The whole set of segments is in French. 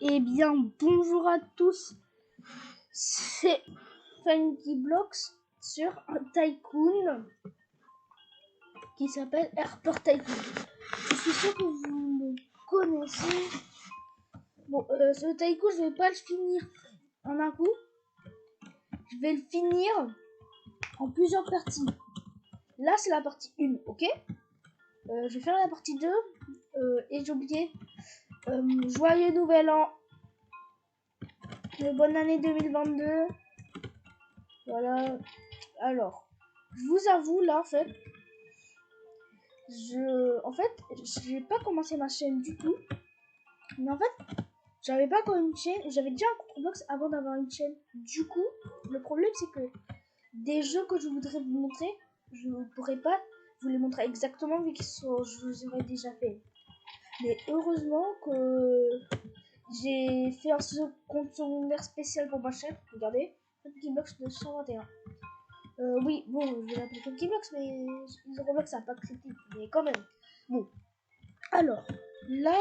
Eh bien, bonjour à tous, c'est FunkyBlocks sur un tycoon qui s'appelle Airport Tycoon. Je suis sûr que vous le connaissez. Bon, ce tycoon, je vais pas le finir en un coup. Je vais le finir en plusieurs parties. Là, c'est la partie 1, ok? Je vais faire la partie 2. Et j'ai oublié. Joyeux Nouvel An. Bonne année 2022. Voilà. Alors, je vous avoue, là, en fait, j'ai pas commencé ma chaîne du tout. Mais en fait, j'avais pas encore une chaîne. J'avais déjà un compte Roblox avant d'avoir une chaîne. Du coup, le problème, c'est que des jeux que je voudrais vous montrer, je ne pourrais pas vous les montrer exactement vu je les aurais déjà fait. Mais heureusement que j'ai fait un compte secondaire spécial pour ma chaîne. Regardez, FunkyBlocks 221. Oui, bon, je vais l'appeler FunkyBlocks, mais Roblox n'a pas accepté. Mais quand même. Bon. Alors, là,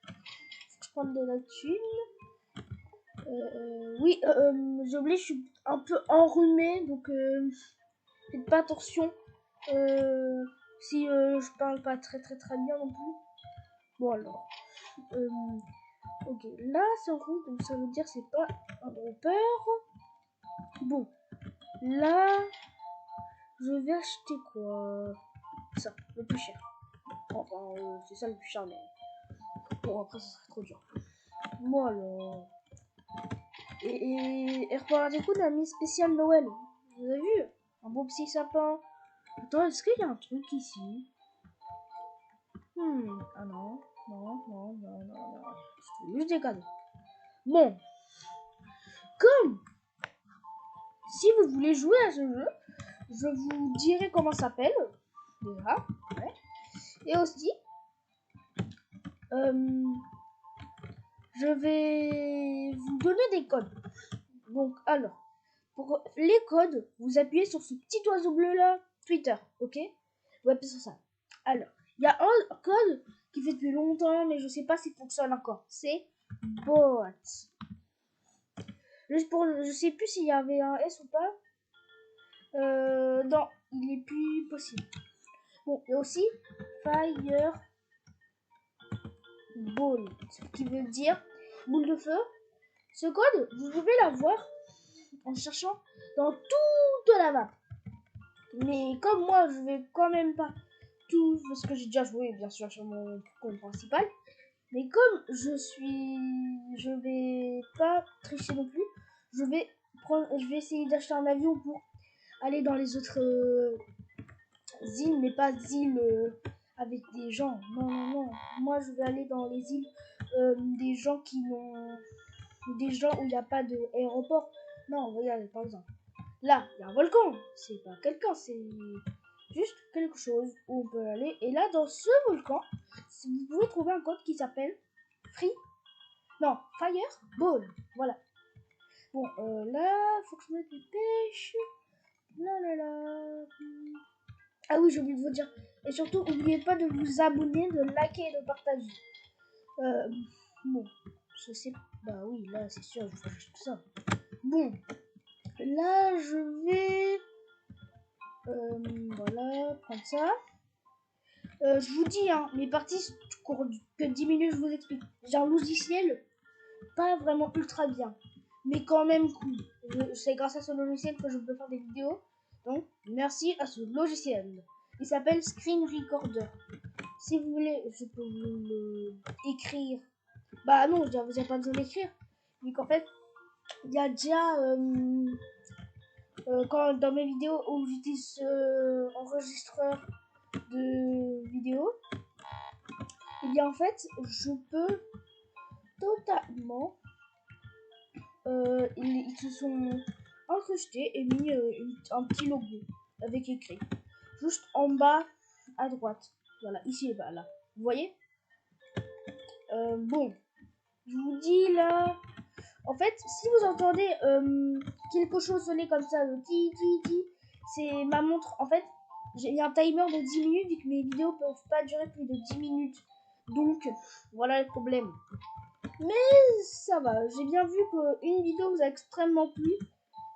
faut que je prenne de la thune. Oui, j'ai oublié, je suis un peu enrhumée, donc faites pas attention si je parle pas très bien non plus. Bon alors, ok, là c'est en rouge, donc ça veut dire c'est pas un dropper. Bon, là, je vais acheter quoi? Ça, le plus cher. Enfin, c'est ça le plus cher, mais bon, après ça serait trop dur. Moi alors. Et Airport Tycoon a mis spécial Noël. Vous avez vu? Un beau petit sapin. Attends, est-ce qu'il y a un truc ici? Ah non. C'est juste des cadeaux. Bon. Comme si vous voulez jouer à ce jeu, je vous dirai comment ça s'appelle. Déjà. Ouais. Et aussi, je vais vous donner des codes. Donc, alors, pour les codes, vous appuyez sur ce petit oiseau bleu là, Twitter, ok? Vous appuyez sur ça. Alors, il y a un code qui fait depuis longtemps, mais je sais pas s'il fonctionne encore. C'est bot. Je sais plus s'il y avait un S ou pas. Non, il est plus possible. Bon, et aussi Fireball, ce qui veut dire boule de feu. Ce code, vous pouvez l'avoir en cherchant dans toute la map. Mais comme moi, je vais quand même pas tout, parce que j'ai déjà joué bien sûr sur mon compte principal. Mais comme je vais pas tricher non plus. Je vais essayer d'acheter un avion pour aller dans les autres îles, mais pas îles avec des gens. Non. Moi, je vais aller dans les îles des gens des gens où il n'y a pas d'aéroport. Non, regardez, par exemple. Là, il y a un volcan. C'est pas quelqu'un, c'est juste quelque chose où on peut aller. Et là, dans ce volcan, vous pouvez trouver un code qui s'appelle Fireball. Voilà. Bon, là, faut que je me dépêche. Là. Ah oui, j'ai oublié de vous dire. Et surtout, n'oubliez pas de vous abonner, de liker et de partager. Bon, je sais. Bah oui, là, c'est sûr, je fais tout ça. Bon, là, je vais. Voilà, prendre ça. Je vous dis, hein, mes parties courent que 10 minutes, je vous explique. J'ai un logiciel pas vraiment ultra bien, mais quand même cool. C'est grâce à ce logiciel que je peux faire des vidéos. Donc, merci à ce logiciel. Il s'appelle Screen Recorder. Si vous voulez, je peux vous l'écrire. Bah non, vous n'avez pas besoin d'écrire. Mais qu'en fait, il y a déjà quand dans mes vidéos où j'utilise enregistreur de vidéos, et bien en fait, je peux totalement ils se sont incrustés et mis un petit logo avec écrit juste en bas à droite. Voilà, ici et bas là. Vous voyez? Bon, je vous dis là. En fait, si vous entendez quelque chose sonner comme ça, le ti, c'est ma montre. En fait, j'ai un timer de 10 minutes vu que mes vidéos peuvent pas durer plus de 10 minutes. Donc, voilà le problème. Mais ça va, j'ai bien vu qu'une vidéo vous a extrêmement plu.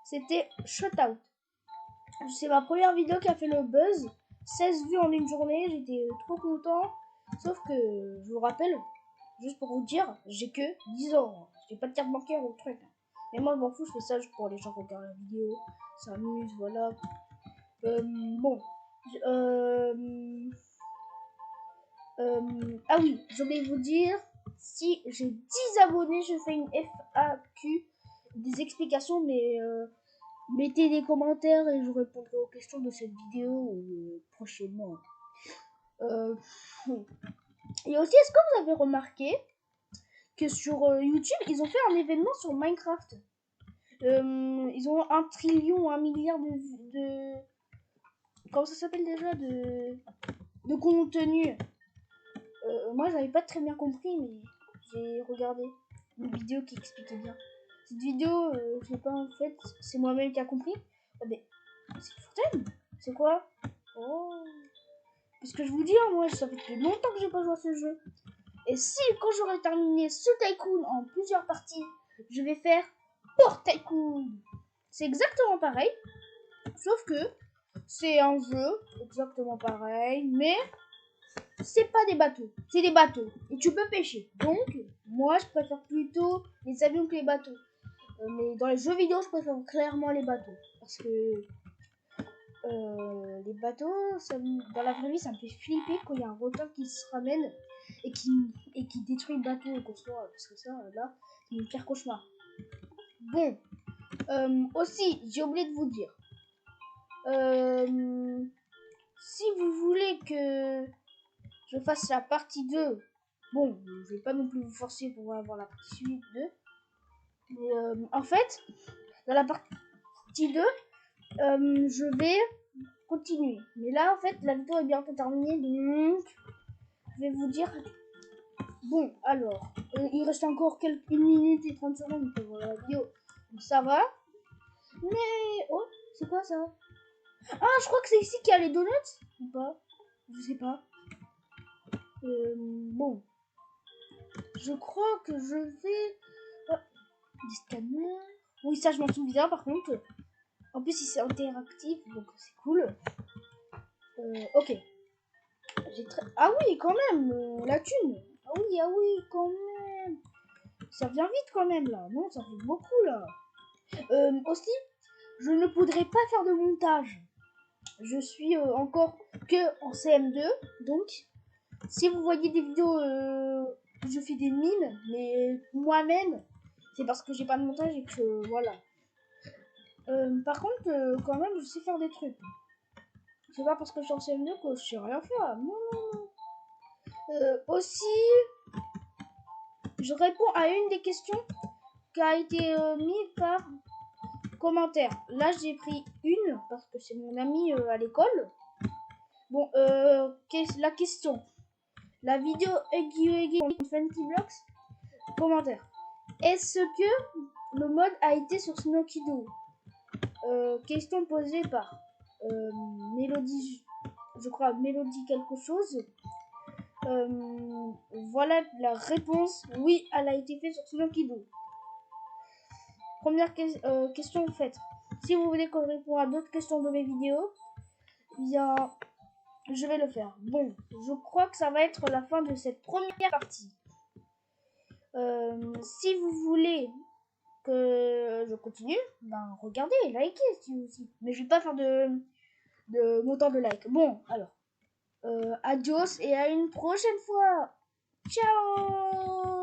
C'était Shutout. C'est ma première vidéo qui a fait le buzz. 16 vues en une journée, j'étais trop content. Sauf que, je vous rappelle, juste pour vous dire, j'ai que 10 ans. J'ai pas de carte bancaire ou truc. Mais moi, je m'en fous, je fais ça juste pour les gens qui regardent la vidéo, s'amusent, voilà. Bon. Ah oui, je voulais vous dire, si j'ai 10 abonnés, je fais une FAQ, des explications, mais mettez des commentaires et je répondrai aux questions de cette vidéo prochainement. Et aussi, est-ce que vous avez remarqué que sur YouTube, ils ont fait un événement sur Minecraft? Ils ont 1 trillion, 1 milliard de... Comment ça s'appelle déjà? De contenu. Moi, j'avais pas très bien compris, mais j'ai regardé une vidéo qui expliquait bien. Cette vidéo, je sais pas, en fait, c'est moi-même qui a compris. Oh, mais c'est Fortnite? C'est quoi? Oh. Parce que je vous dis, moi, ça fait depuis longtemps que j'ai pas joué à ce jeu. Et si, quand j'aurai terminé ce Tycoon en plusieurs parties, je vais faire Port Tycoon. C'est exactement pareil, sauf que c'est un jeu exactement pareil, mais c'est pas des bateaux, c'est des bateaux. Et tu peux pêcher. Donc, moi, je préfère plutôt les avions que les bateaux. Mais dans les jeux vidéo, je préfère clairement les bateaux. Parce que les bateaux, dans la vraie vie, ça me fait flipper quand il y a un requin qui se ramène et qui détruit le bateau et qu'on soit. Parce que ça, là, c'est une pire cauchemar. Bon, aussi, j'ai oublié de vous dire. Si vous voulez que je fasse la partie 2, bon, je vais pas non plus vous forcer pour avoir la partie 2. Mais en fait, dans la partie 2, je vais continuer. Mais là, en fait, la vidéo est bientôt terminée, donc je vais vous dire. Bon, alors, il reste encore quelques 1 minute et 30 secondes pour la vidéo. Donc ça va. Mais, oh, c'est quoi ça? Ah, je crois que c'est ici qu'il y a les donuts. Ou pas? Je sais pas. Bon. Je crois que je vais... Oh, des scanners. Oui, ça, je m'en souviens, par contre. En plus, c'est interactif, donc c'est cool. Ok. Ah oui, quand même, la thune. Ah oui, quand même. Ça vient vite quand même, là. Non, ça fait beaucoup, là. Aussi, je ne pourrais pas faire de montage. Je suis encore que en CM2, donc si vous voyez des vidéos où je fais des mimes, mais moi-même, c'est parce que j'ai pas de montage et que voilà. Par contre, quand même, je sais faire des trucs. C'est pas parce que je suis en CM2 que je sais rien faire. Non. Aussi, je réponds à une des questions qui a été mise par commentaire. Là, j'ai pris une parce que c'est mon ami à l'école. Bon, la question. La vidéo Huggy Fancy Blocks. Commentaire. Est-ce que le mode a été sur Snokido? Question posée par Mélodie, je crois Mélodie quelque chose. Voilà la réponse. Oui, elle a été faite sur Snokido. Première question faite. Si vous voulez qu'on réponde à d'autres questions de mes vidéos, bien, je vais le faire. Bon, je crois que ça va être la fin de cette première partie. Si vous voulez que je continue, ben regardez, likez aussi. Mais je vais pas faire de montant de like. Bon, alors, adios et à une prochaine fois. Ciao.